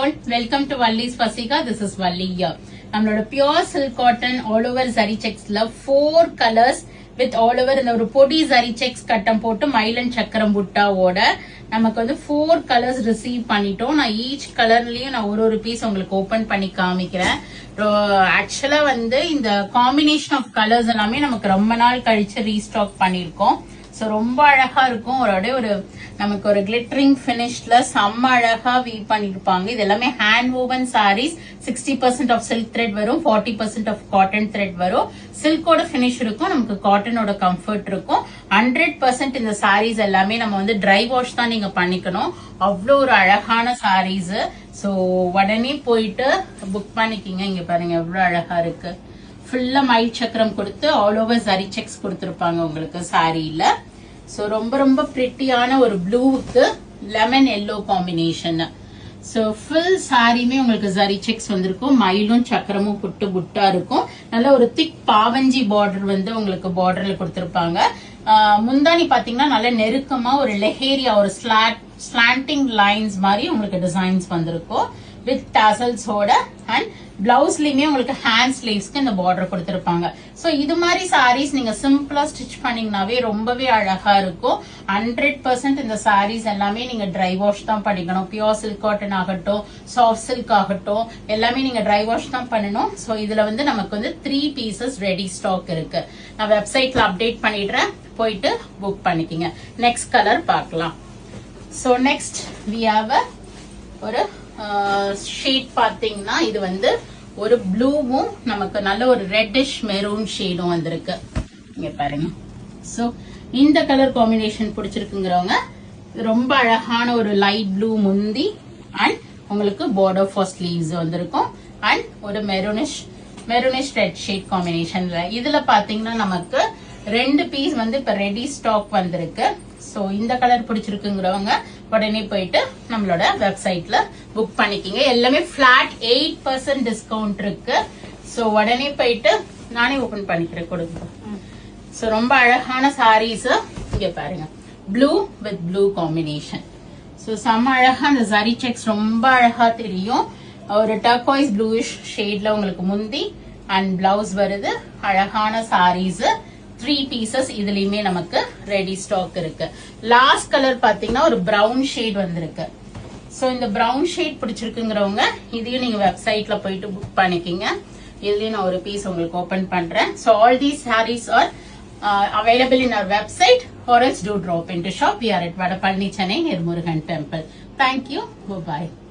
all, welcome to Valli's Fasika. This is Valli here. நம்மளோட pure silk cotton all over zari checks ல 4 colors with all over இந்த ஒரு பொடி zari checks கட்டம் போட்டு மயிலன் சக்கரம் புட்டாவோட நமக்கு வந்து 4 colors receive பண்ணிட்டோம். நான் each colorலயும் நான் ஒரு பீஸ் உங்களுக்கு ஓபன் பண்ணி காமிக்கிறேன். ஆக்சுவலா வந்து இந்த காம்பினேஷன் ஆஃப் கலர்ஸ் எல்லாமே நமக்கு ரொம்ப நாள் கழிச்சு ரீஸ்டாக் பண்ணிருக்கோம். சோ ரொம்ப அழகா இருக்கும். ஒரு நமக்கு ஒரு கிளிட்டரிங் பினிஷ்ல செம்ம அழகா வீவ் பண்ணிருப்பாங்க. இது எல்லாமே hand woven sarees. 60% of silk thread வரும், 40% ஆஃப் காட்டன் த்ரெட் வரும். சில்கோட பினிஷ் இருக்கும், நமக்கு காட்டனோட கம்ஃபர்ட் இருக்கும். 100% இந்த sarees எல்லாமே நம்ம வந்து ட்ரை வாஷ் தான் நீங்க பண்ணிக்கணும். அவ்வளோ ஒரு அழகான sarees. சோ உடனே போயிட்டு புக் பண்ணிக்கிங்க. இங்க பாருங்க எவ்வளவு அழகா இருக்கு. ஃபுல்லா மயில் சக்கரம் கொடுத்து ஆல் ஓவர் ஜரி செக்ஸ் கொடுத்திருப்பாங்க உங்களுக்கு சாரியில. சோ ரொம்ப பிரிட்டியான ஒரு ப்ளூவுக்கு lemon yellow combination. So full சாரியுமே உங்களுக்கு ஜரி செக்ஸ் வந்திருக்கும். மயிலும் சக்கரமும் புட்டு புட்டா இருக்கும். நல்ல ஒரு திக் பாவஞ்சி பார்டர் வந்து உங்களுக்கு பார்டர்ல கொடுத்திருப்பாங்க. முந்தானி பாத்தீங்கன்னா நல்ல நெருக்கமா ஒரு லெஹேரியா ஒரு ஸ்லாண்டிங் லைன்ஸ் மாதிரி உங்களுக்கு டிசைன்ஸ் வந்திருக்கும் வித் டாசல்ஸோட. அண்ட் பிளவுஸ்லயுமே உங்களுக்கு ஹேண்ட் ஸ்லீவ்ஸ்க்கு இந்த பார்டர் கொடுத்திருப்பாங்க. சோ இது மாதிரி சாரீஸ் நீங்க சிம்பிளா ஸ்டிச் பண்ணீங்கன்னாவே ரொம்பவே அழகா இருக்கும். 100% இந்த சாரீஸ் எல்லாமே நீங்க ட்ரை வாஷ் தான் பண்ணிக்கணும். பியூர் சில்க் காட்டன் ஆகட்டும், சாஃப்ட் சில்க் ஆகட்டும், எல்லாமே நீங்க ட்ரை வாஷ் தான் பண்ணணும். சோ இதுல வந்து நமக்கு வந்து 3 பீசஸ் ரெடி ஸ்டாக் இருக்கு. நான் வெப்சைட்ல அப்டேட் பண்ணிடுறேன், போயிட்டு புக் பண்ணிக்கங்க. நெக்ஸ்ட் கலர் பார்க்கலாம். சோ நெக்ஸ்ட் வி ஹேவ் ஒரு ஷேட் பாத்தீங்கன்னா இது வந்து ஒரு ப்ளூவும் நமக்கு நல்ல ஒரு ரெட்டிஷ் மெரூன் ஷேடும் வந்திருக்கு. இங்க பாருங்க. சோ இந்த கலர் காம்பினேஷன் பிடிச்சிருக்குங்கிறவங்க ரொம்ப அழகான ஒரு லைட் ப்ளூ முந்தி அண்ட் உங்களுக்கு பார்டர் ஃபார் ஸ்லீவ்ஸ் வந்திருக்கும். அண்ட் ஒரு மெரூனிஷ் ரெட் ஷேட் காம்பினேஷன்ல இதுல பாத்தீங்கன்னா நமக்கு 2 பீஸ் வந்து இப்ப ரெடி ஸ்டாக் வந்திருக்கு. சோ இந்த கலர் பிடிச்சிருக்குங்கிறவங்க உடனே போயிட்டு நம்மளோட வெப்சைட்ல புக் பண்ணிக்கிங்க. எல்லாமே பிளாட் 8% டிஸ்கவுண்ட் இருக்கு. சோ உடனே போயிட்டு நானே ஓபன் பண்ணிக்கிறேன் கொடுங்க. சோ ரொம்ப அழகான சாரீஸ் இங்க பாருங்க. Blue with blue combination. So செம்ம அழகா அந்த ஜரி செக்ஸ் ரொம்ப அழகா தெரியும். ஒரு டர்காய்ஸ் ப்ளூயிஷ் ஷேட்ல உங்களுக்கு முந்தி அண்ட் பிளவுஸ் வருது. அழகான சாரீஸ் 3 பீசஸ் இதுலயுமே நமக்கு ரெடி ஸ்டாக் இருக்கு. லாஸ்ட் கலர் பாத்தீங்கன்னா ஒரு பிரவுன் ஷேட் வந்திருக்கு. சோ இந்த பிரவுன் ஷேட் பிடிச்சிருக்குங்கிறவங்க இதையும் நீங்க வெப்சைட்ல போயிட்டு புக் பண்ணிக்கிங்க. இதுலயும் நான் ஒரு பீஸ் உங்களுக்கு ஓபன் பண்றேன். So all these sarees are available in our website or else do drop into shop. We are at Vadapalni, Chennai, near Murugan Temple. Thank you. Bye-bye.